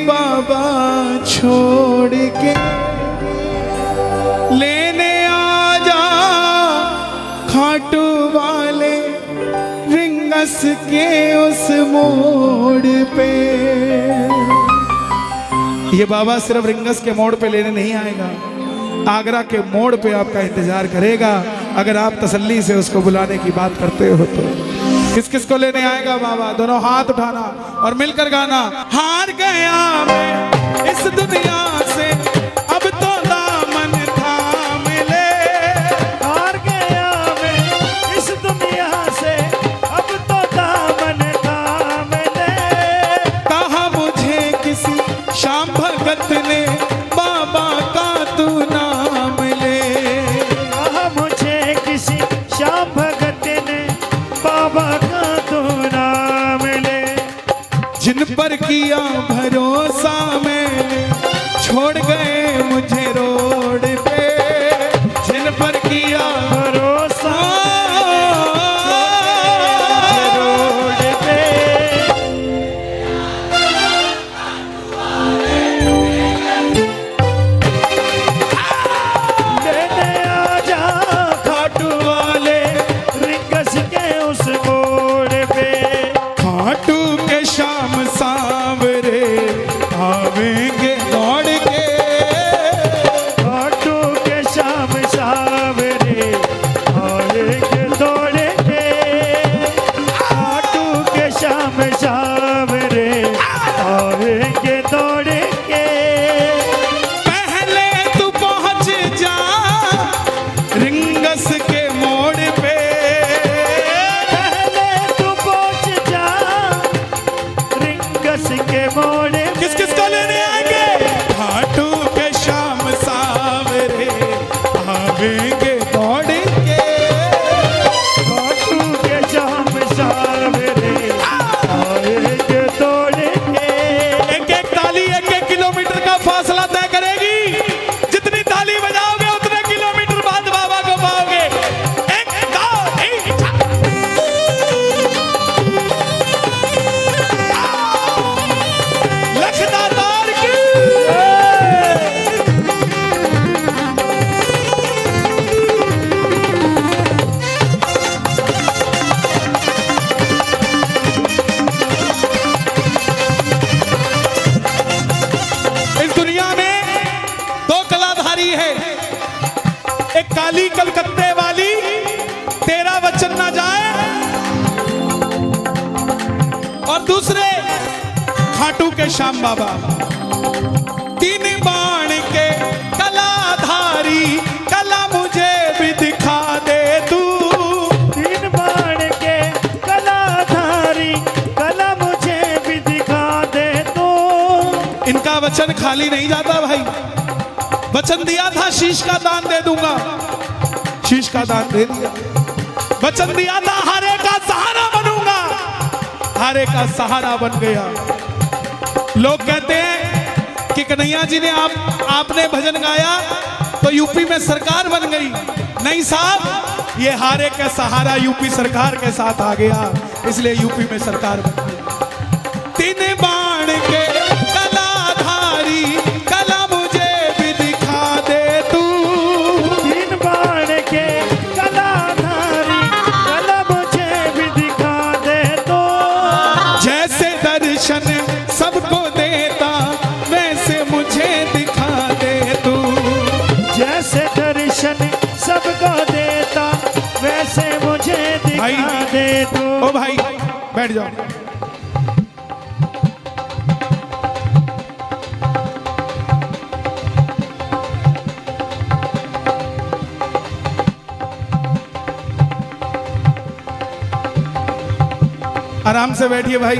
बाबा छोड़ के लेने आ जा खाटू वाले रिंगस के उस मोड़ पे। ये बाबा सिर्फ रिंगस के मोड़ पे लेने नहीं आएगा, आगरा के मोड़ पे आपका इंतजार करेगा। अगर आप तसल्ली से उसको बुलाने की बात करते हो तो किस किस को लेने आएगा बाबा? दोनों हाथ उठाना और मिलकर गाना। हार गया मैं इस दुनिया से अब तो दामन थाम ले। हार गया मैं इस दुनिया से अब तो दामन थाम ले। कहा मुझे किसी शाम भगत ने बाबा का तू नाम ले। कहा मुझे किसी श्याम भगत ने बाबा का तू नाम ले। जिन पर किया भरोसा मैंने छोड़ गए मुझे रोड पे। जिन पर किया भरोसा रोड पे। लेने आ जा खाटू वाले रिंगस के उस मोड़ पे। खाटू के शाम सांवरे आवेंगे दौड़ के। खाटू के शाम सावरे आएंगे दौड़ के। खाटू के शाम सावरे आएंगे दौड़ के। पहले तू पहुंच जा रिंगस के मोड़ पे। पहले तू पहुंच जा रिंगस के मोड़ पे। किस किस को लेने आएंगे? खाटू के शाम सांवरे आवेंगे दौड़ के। खाटू के शाम सावरे आएंगे दौड़ के। एक एक ताली एक एक किलोमीटर का फासला तय करेगी। जितनी ताली बजाओगे उतने किलोमीटर बाद बाबा को पाओगे। एक दो लखदातार की। इस दुनिया में दो कलाधारी है, एक काली कलकत्ते वाली तेरा वचन ना जाए, और दूसरे खाटू के श्याम बाबा। तीन बाण के कलाधारी कला मुझे भी दिखा दे तू। तीन बाण के कलाधारी कला मुझे भी दिखा दे तू। इनका वचन खाली नहीं जाता भाई। वचन दिया था शीश का दान दे दूंगा, शीश का दान दे दिया। वचन दिया था हारे का सहारा बनूंगा, हारे का सहारा बन गया। लोग कहते हैं कि कन्हैया जी ने आपने भजन गाया तो यूपी में सरकार बन गई। नहीं साहब, ये हारे का सहारा यूपी सरकार के साथ आ गया, इसलिए यूपी में सरकार बन गई। तीन बाण के कलाधारी कला मुझे भी दिखा दे तू। तीन बाण के कलाधारी कला मुझे भी दिखा दे तू। जैसे दर्शन सबको देता वैसे मुझे दिखा दे तू। जैसे दर्शन सबको देता वैसे मुझे दिखा दे तू। ओ भाई बैठ जाओ। आराम से बैठिए भाई,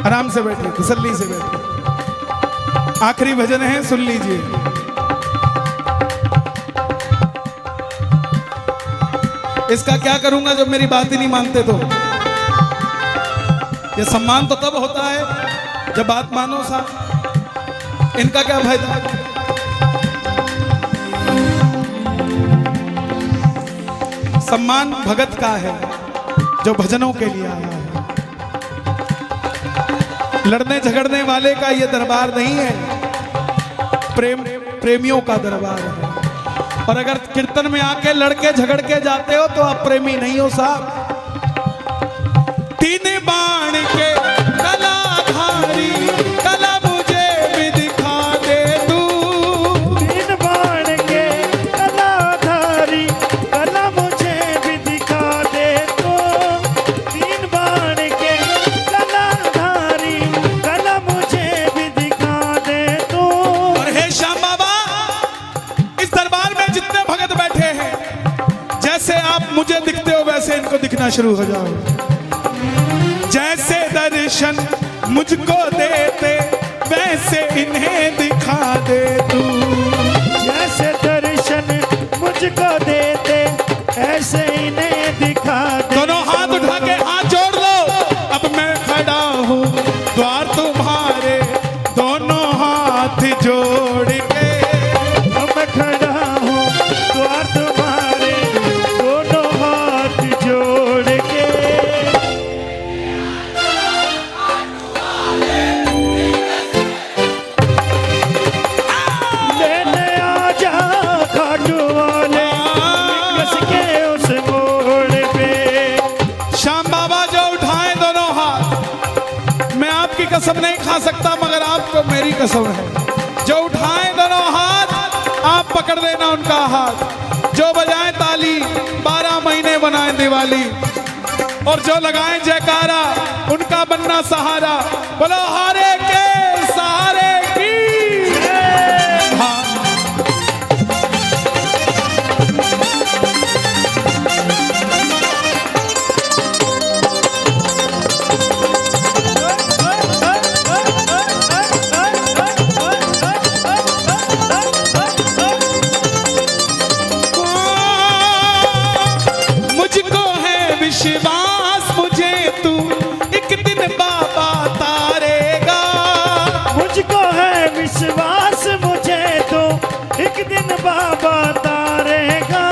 आराम से बैठिए, तसल्ली से बैठिए। आखिरी भजन है, सुन लीजिए। इसका क्या करूंगा जब मेरी बात ही नहीं मानते तो? ये सम्मान तो तब होता है जब बात मानो साहब। इनका क्या फायदा? सम्मान भगत का है जो भजनों के लिए आया है। लड़ने झगड़ने वाले का ये दरबार नहीं है, प्रेमियों का दरबार है। और अगर कीर्तन में आके लड़के झगड़ के जाते हो तो आप प्रेमी नहीं हो साहब। तीन बाण के कलाधारी कला मुझे भी दिखा दे तू। तीन बाण के कलाधारी कला मुझे भी दिखा दे तू। तीन बाण के कलाधारी कला मुझे भी दिखा दे तू। और हे श्याम बाबा, इस दरबार में जितने भगत बैठे हैं, जैसे आप मुझे दिखते हो वैसे इनको दिखना शुरू हो जाओ। जैसे दर्शन मुझको देते वैसे इन्हें दिखा दे तू। जैसे दर्शन मुझको देते ऐसे इन्हें दिखा दे। दोनों हाथ उठा के हाथ जोड़ लो। अब मैं खड़ा हूँ द्वार तुम्हारे, दोनों हाथ जोड़ के। अब मैं खड़ा हूँ द्वार तुम्हारे, दोनों हाथ जोड़ के। लेने आजा खाटू वाले कस के उस मोड़ पे। श्याम बाबा जो उठाए दोनों हाथ, मैं आपकी कसम नहीं खा सकता मगर आपको मेरी कसम है, जो उठाए दोनों हाथ आप पकड़ लेना उनका हाथ। जो बजाए ताली 12 महीने बनाए दिवाली, और जो लगाए जयकारा उनका बनना सहारा। बोलो हारे के सहारे की। हाँ। मुझको है विश्वास मुझे तू एक दिन बाबा तारेगा। मुझको है विश्वास मुझे तो एक दिन बाबा तारेगा।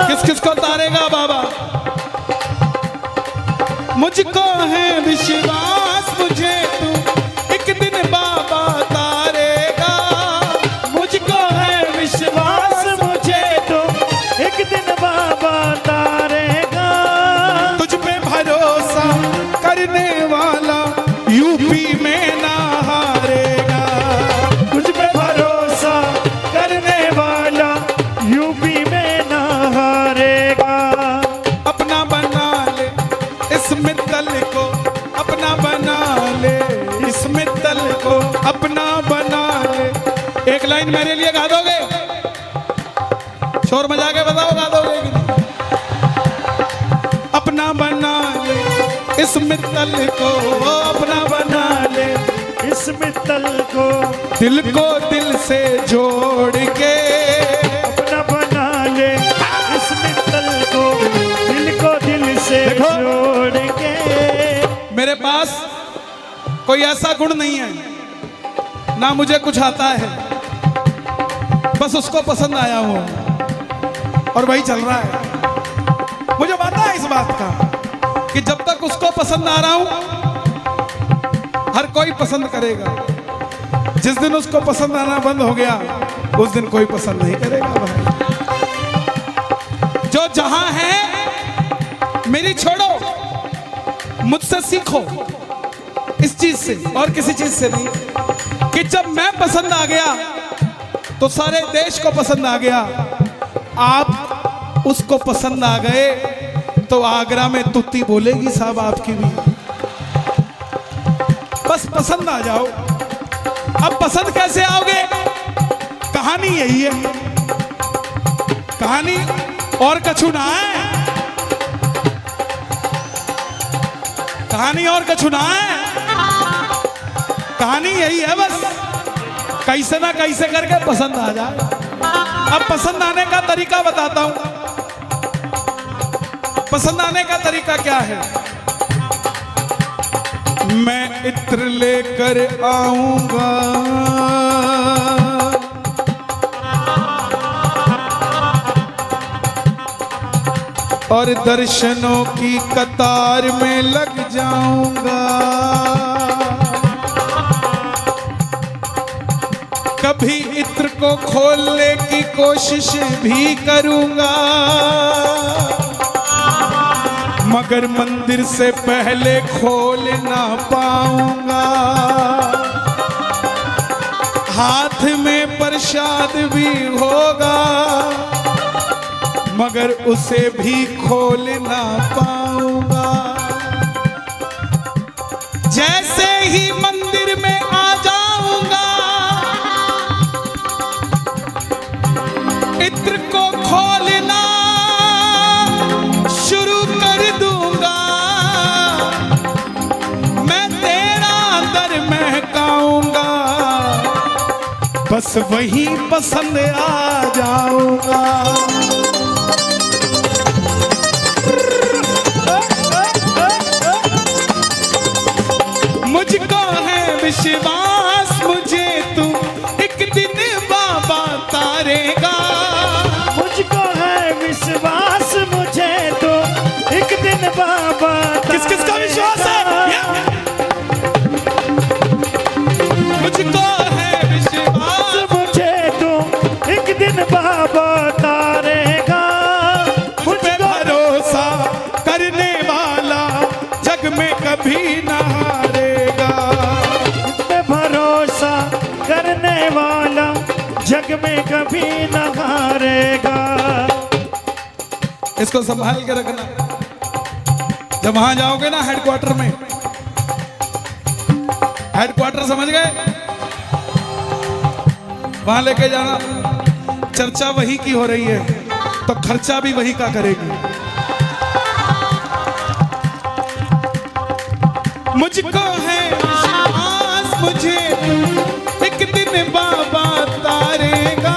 किस किस को तारेगा बाबा? मुझको है विश्वास मुझे तू एक दिन बाबा तारेगा। मुझको है विश्वास मुझे तो एक दिन बाबा तारेगा। तुझ पे भरोसा करने वाला यूपी में ना हारेगा। तुझ पे भरोसा करने वाला यूपी में ना हारेगा। अपना बना ले इस मित्तल को, अपना बना ले इस मित्तल को, अपना बना ले। एक लाइन मेरे लिए गा दोगे? शोर मचा के बताओ, गा दोगे कि नहीं? अपना बना ले इस मित्तल को, अपना बना ले इस मित्तल को, दिल को दिल से जोड़ के। अपना बना ले इस मित्तल को, दिल को दिल से देखो। जोड़ के। मेरे पास कोई ऐसा गुण नहीं है, ना मुझे कुछ आता है, बस उसको पसंद आया हूं और वही चल रहा है। मुझे पता है इस बात का कि जब तक उसको पसंद आ रहा हूं हर कोई पसंद करेगा। जिस दिन उसको पसंद आना बंद हो गया उस दिन कोई पसंद नहीं करेगा भाई। जो जहां है मेरी छोड़ो, मुझसे सीखो इस चीज से और किसी चीज से नहीं, कि जब मैं पसंद आ गया तो सारे देश को पसंद आ गया। आप उसको पसंद आ गए तो आगरा में तुत्ती बोलेगी साहब आपकी भी। बस पसंद आ जाओ। अब पसंद कैसे आओगे? कहानी यही है, कहानी और कछु ना है, कहानी और कछु ना है, कहानी यही है बस। कैसे ना कैसे करके पसंद आ जाए। अब पसंद आने का तरीका बताता हूं। पसंद आने का तरीका क्या है? मैं इत्र लेकर आऊंगा, और दर्शनों की कतार में लग जाऊंगा। कभी इत्र को खोलने की कोशिश भी करूंगा, मगर मंदिर से पहले खोल ना पाऊंगा। हाथ में प्रसाद भी होगा, मगर उसे भी खोल ना पाऊंगा। जैसे ही मंदिर में आ जाऊंगा, इत्र को खोलना शुरू कर दूंगा। मैं तेरा अंदर महकाऊंगा, बस वही पसंद आ जाऊंगा। मुझको है विश्वास, मुझे तू एक दिन बाबा तारेगा। मुझको है विश्वास, मुझे तो एक दिन बाबा किस किस का विश्वास है? मुझको है विश्वास, मुझे तो एक दिन बाबा तारेगा। मुझ पे भरोसा करने वाला जग में कभी ना हारेगा। मुझ पे भरोसा करने वाला जग में कभी न हारेगा। इसको संभाल के रखना। जब वहां जाओगे ना हेडक्वार्टर में, हेडक्वार्टर समझ गए, वहां लेके जाना। चर्चा वही की हो रही है तो खर्चा भी वही का करेगी। मुझको है विश्वास, मुझे एक दिन बाबा तारेगा।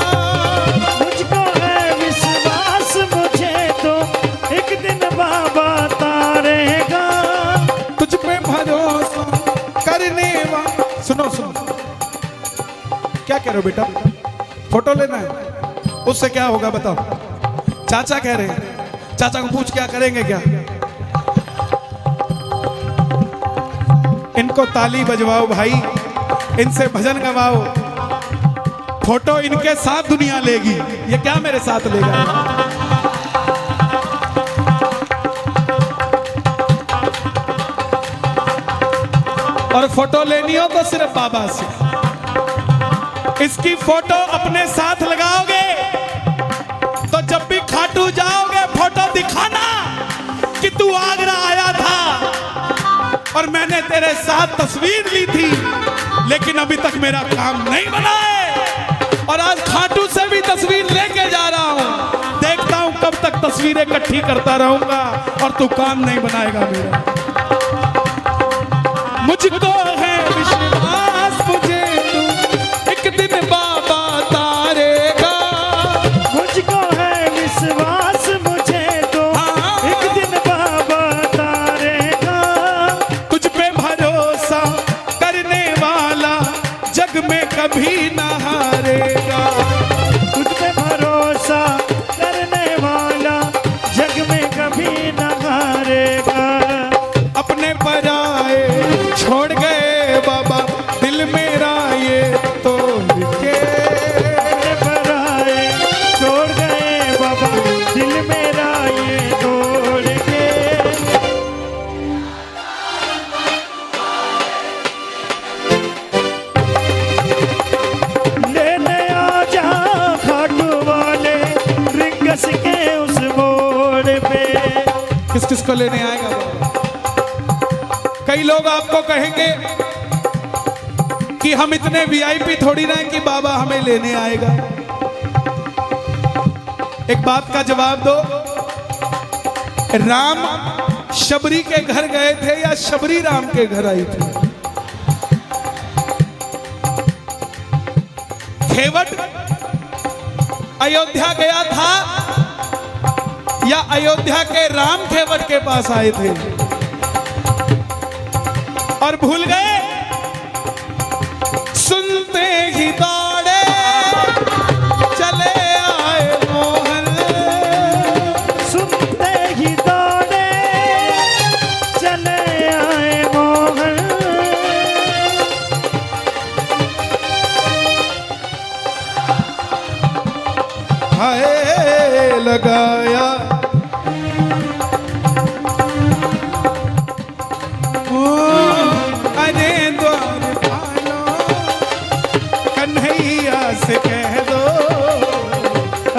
मुझको है विश्वास, मुझे तो एक दिन बाबा तारेगा। तुझ पे भरोसा करने वाला। सुनो सुनो, क्या कह रहे हो बेटा? फोटो लेना है, उससे क्या होगा बताओ? चाचा कह रहे हैं, चाचा को पूछ क्या करेंगे क्या? इनको ताली बजवाओ भाई, इनसे भजन गवाओ। फोटो इनके साथ दुनिया लेगी, ये क्या मेरे साथ लेगा? और फोटो लेनी हो तो सिर्फ बाबा से। इसकी फोटो अपने साथ लगाओगे तो जब भी खाटू जाओगे फोटो दिखाना कि तू आगरा आया था और मैंने तेरे साथ तस्वीर ली थी, लेकिन अभी तक मेरा काम नहीं बना है। और आज खाटू से भी तस्वीर लेके जा रहा हूं। देखता हूं कब तक तस्वीरें इकट्ठी करता रहूंगा और तू काम नहीं बनाएगा मेरा। मुझको है विश्वास, मुझे तू एक दिन बाबा तारेगा। मुझको है विश्वास, मुझे तो एक दिन बाबा तारेगा। तुझ पे भरोसा करने वाला जग में कभी ना हारेगा। तुझ पे भरोसा करने वाला जग में कभी न हारेगा। अपने पराए छोड़ गए बाबा, दिल मेरा ये तोड़ के। अपने पराए छोड़ गए बाबा, दिल मेरा ये तोड़ के। लेने आ जा खाटू वाले रिंगस के उस मोड़ पे। किस किस को लेने आएगा बाबा? कई लोग आपको कहेंगे कि हम इतने वीआईपी थोड़ी ना है कि बाबा हमें लेने आएगा। एक बात का जवाब दो, राम शबरी के घर गए थे या शबरी राम के घर आई थी? खेवट अयोध्या गया था या अयोध्या के राम खेवट के पास आए थे? और भूल गए? सुनते ही दौड़े चले आए मोहन। सुनते ही दौड़े चले आए मोहन। लगाया। अरे द्वार पालो कन्हैया से कह दो,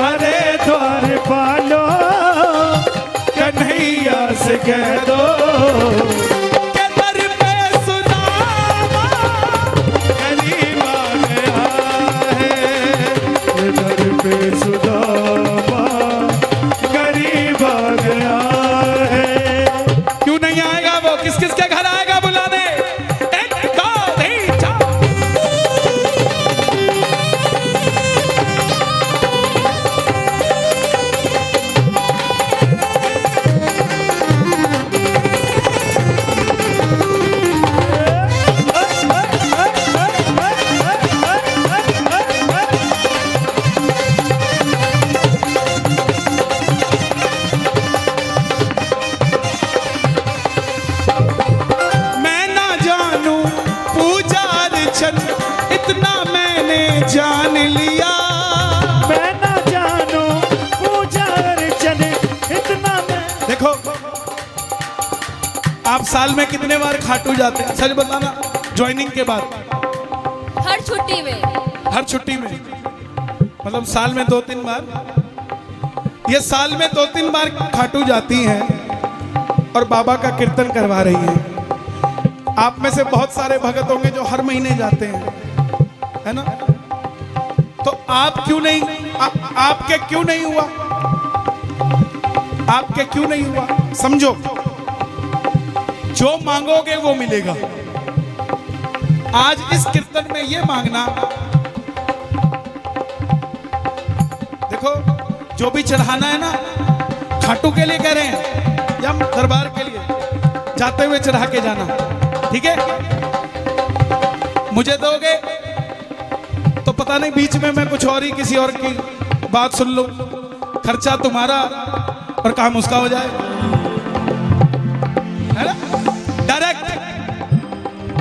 अरे द्वार पालो कन्हैया से कह दो के दर पे सुदामा गरीब आ गया है। दर पे सुदामा गरीब आ गया है। क्यों नहीं आएगा वो? किस किस के घर आएगा बुलाने? एक दो तीन चार। मैं ना जानू पूजा अर्चन, इतना मैंने जान लिया। मैं ना जानू पूजा अर्चन, इतना मैं। देखो, आप साल में कितने बार खाटू जाते हैं? सच बताना। ज्वाइनिंग के बाद हर छुट्टी में। हर छुट्टी में, मतलब साल में 2-3 बार। ये साल में 2-3 बार खाटू जाती हैं और बाबा का कीर्तन करवा रही हैं। आप में से बहुत सारे भगत होंगे जो हर महीने जाते हैं, है ना? तो आप क्यों नहीं, आपके क्यों नहीं हुआ? आपके क्यों नहीं हुआ? समझो, जो मांगोगे वो मिलेगा। आज इस कीर्तन में ये मांगना, देखो जो भी चढ़ाना है ना, खाटू के लिए कह रहे हैं या दरबार के लिए, जाते हुए चढ़ा के जाना, ठीक है? मुझे दोगे तो पता नहीं बीच में मैं कुछ और ही किसी और की बात सुन लूं, खर्चा तुम्हारा और काम उसका हो जाए, है ना? डायरेक्ट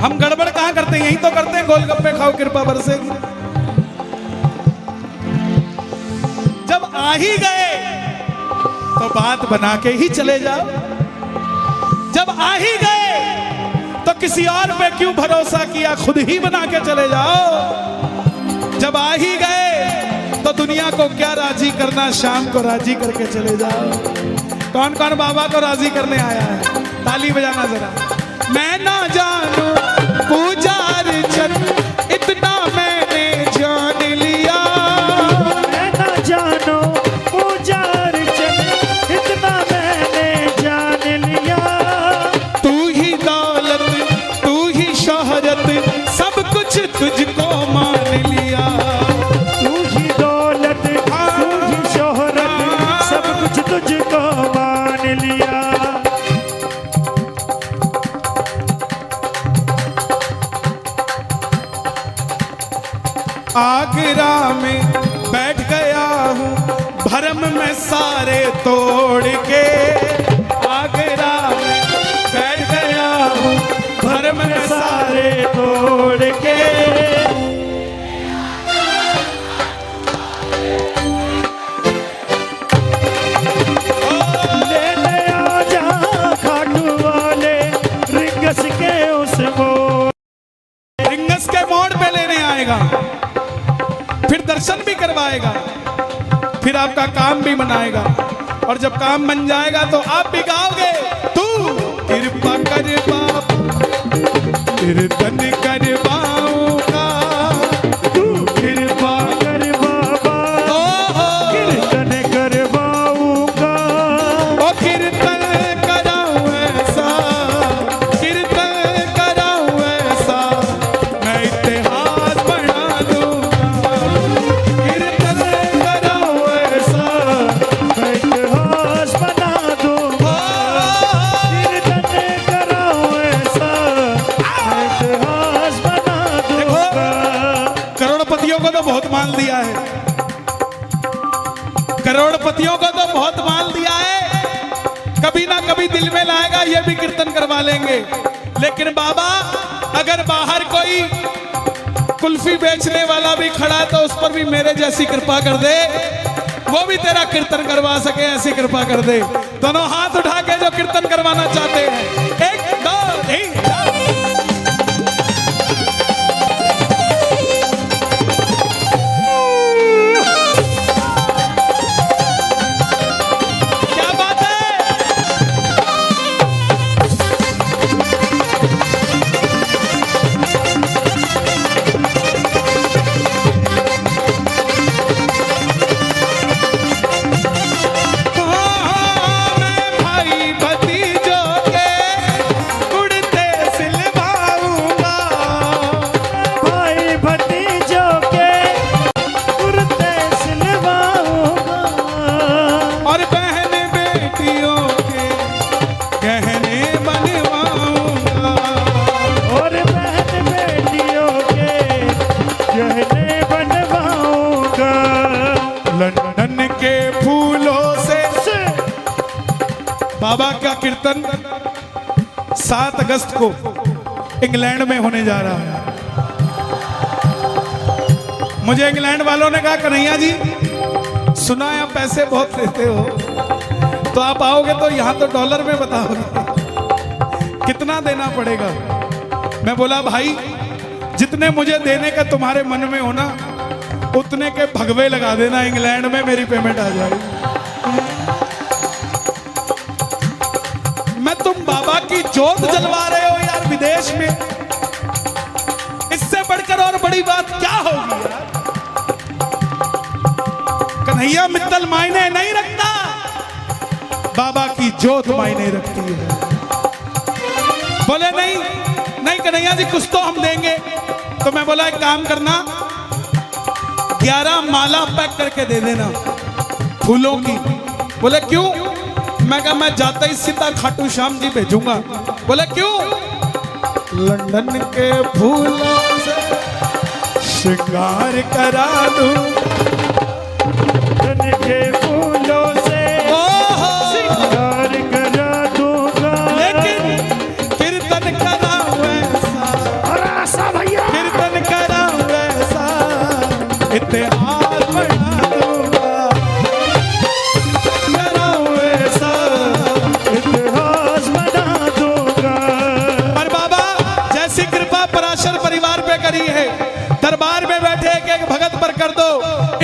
हम गड़बड़ कहां करते हैं? यही तो करते हैं, गोलगप्पे खाओ कृपा बरसेगी। जब आ ही गए तो बात बना के ही चले जाओ। जब आ ही गए तो किसी और पे क्यों भरोसा किया, खुद ही बना के चले जाओ। जब आ ही गए तो दुनिया को क्या राजी करना, शाम को राजी करके चले जाओ। कौन कौन बाबा को राजी करने आया है? ताली बजाना जरा। मैं ना जानू पूजा अर्चन, इतना मैंने जान लिया। मैं ना जानू पूजा अर्चन, इतना मैंने जान लिया। तू ही दौलत, तू ही शोहरत, सब कुछ तुझको मान लिया। तू ही दौलत, तू ही शोहरत, सब कुछ तुझको मान लिया। आगरा में बैठ गया हूँ भरम में सारे तोड़ के। आगरा में बैठ गया हूँ भरम में सारे तोड़ के। ले ले आजा खाटू वाले रिंगस के उस मोड़। रिंगस के मोड़ पे लेने आएगा, फिर दर्शन भी करवाएगा, फिर आपका काम भी बनाएगा। और जब काम बन जाएगा तो आप भी गाओगे, तू कृपा कर बाबा कीर्तन करवाऊंगा। तू कृपा कर बाबा कीर्तन करवाऊंगा। ओ कीर्तन कराऊं ऐसा, कीर्तन कराऊं ऐसा, मैं इतिहास बना दूंगा। कीर्तन कराऊं ऐसा, मैं इतिहास बना दूंगा। कीर्तन कराऊं ऐसा, मैं इतिहास बना दूंगा। करोड़पतियों को तो बहुत माल दिया है, करोड़पतियों को तो बहुत माल दिया है। कभी ना कभी दिल में लाएगा ये भी कीर्तन करवा लेंगे। लेकिन बाबा, अगर बाहर कोई कुल्फी बेचने वाला भी खड़ा है तो उस पर भी मेरे जैसी कृपा कर दे। वो भी तेरा कीर्तन करवा सके, ऐसी कृपा कर दे। दोनों हाथ उठा के जो कीर्तन करवाना चाहते हैं, 1 2 3 4। क्या बात है। लंदन के फूलों से बाबा का कीर्तन 7 अगस्त को इंग्लैंड में होने जा रहा है। मुझे इंग्लैंड वालों ने कहा कन्हैया जी सुना है आप पैसे बहुत लेते हो, तो आप आओगे तो यहाँ तो डॉलर में बताओगे कितना देना पड़ेगा। मैं बोला भाई जितने मुझे देने का तुम्हारे मन में हो ना उतने के भगवे लगा देना, इंग्लैंड में मेरी पेमेंट आ जाएगी। मैं तुम बाबा की जोत जलवा रहे हो यार विदेश में, इससे बढ़कर और बड़ी बात क्या होगी यार। कन्हैया मित्तल मायने नहीं रखता, बाबा की जोत मायने रखती है। बोले नहीं नहीं कन्हैया जी कुछ तो हम देंगे। तो मैं बोला एक काम करना 11 माला पैक करके दे देना फूलों की। बोले क्यों? मैं कहा मैं जाता ही सीधा खाटू श्याम जी भेजूंगा। बोले क्यों? लंदन के फूलों से श्रृंगार करा दूं, लंदन के फूलों से श्रृंगार करा दूंगा। लेकिन कीर्तन कराऊं ऐसा, ऐसा भैया कीर्तन कराऊं ऐसा, इतिहास बना दूंगा, कराऊं ऐसा, इतिहास बना दूंगा। पर बाबा जैसी कृपा पराशर परिवार पे करी है, दरबार में बैठे एक एक भगत पर कर दो,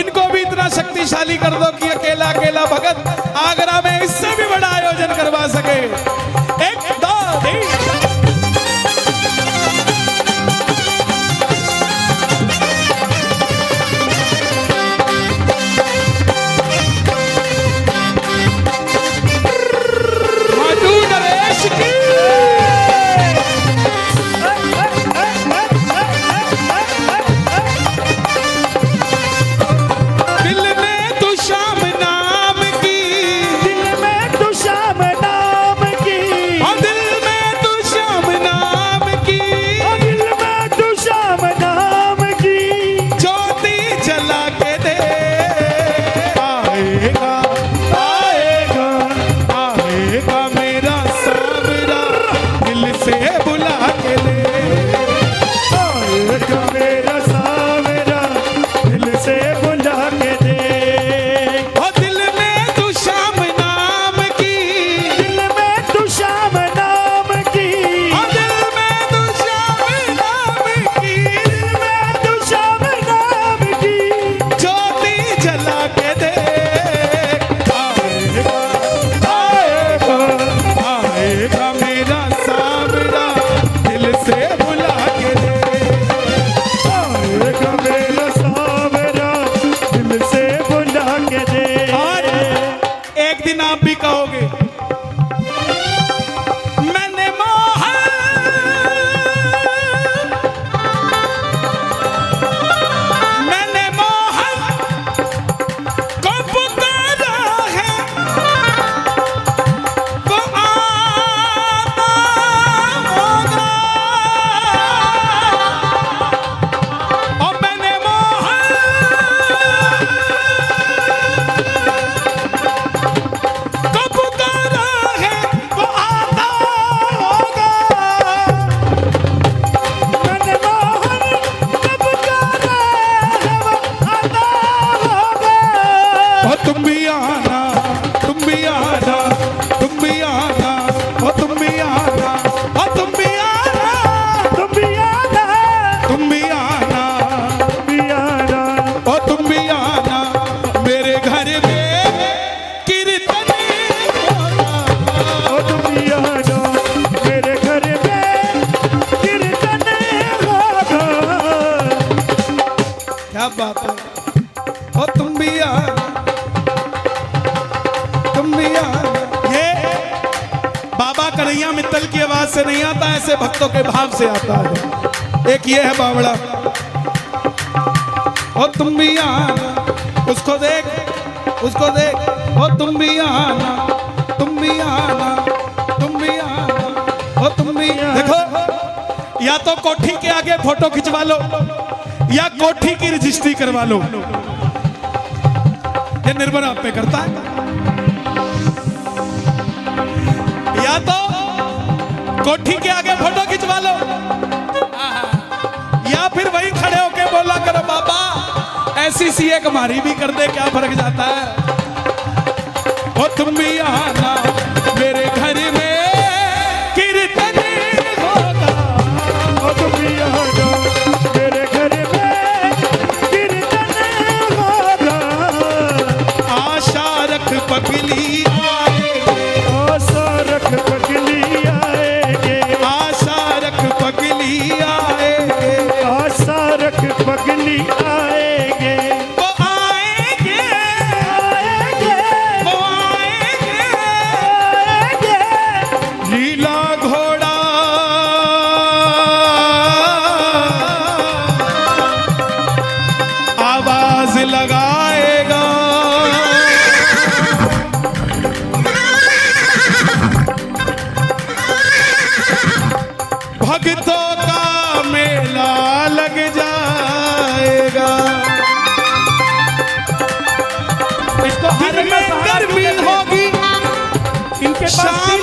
इनको भी इतना शक्तिशाली कर दो कि अकेला अकेला भगत आगरा में इससे भी बड़ा आयोजन करवा सके। 1 2 3 को पुकारा कन्हैया मित्तल की आवाज से नहीं आता, ऐसे भक्तों के भाव से आता है। एक ये है बावड़ा, ओ तुम भी आना, उसको देख, उसको देख, ओ तुम भी आना, तुम भी आना, तुम भी आना, ओ तुम भी आना। देखो, या तो कोठी के आगे फोटो खिंचवा लो या कोठी की रजिस्ट्री करवा लो, ये निर्भर आप पे करता है। या तो कोठी के आगे फोटो खिंचवा लो या फिर वहीं खड़े होके बोला करो बाबा ऐसी सी एक हमारी भी कर दे, क्या फर्क जाता है। ओ तुम भी आना मेरे घर में कीर्तन होगा, ओ तुम भी आना मेरे घर में कीर्तन होगा। आशा रख पगली आएगे, आशा रख पगली आएगे, आशा रख पगली आएगे, आशा रख पगली आएगे। वो आएंगे, आएगे, वो आएंगे, आएगे। लीला घोड़ा आवाज लगाएगा, भक्तों का मेला लग जाएगा। इसको दिन में गर्मी होगी, इनके पास शाम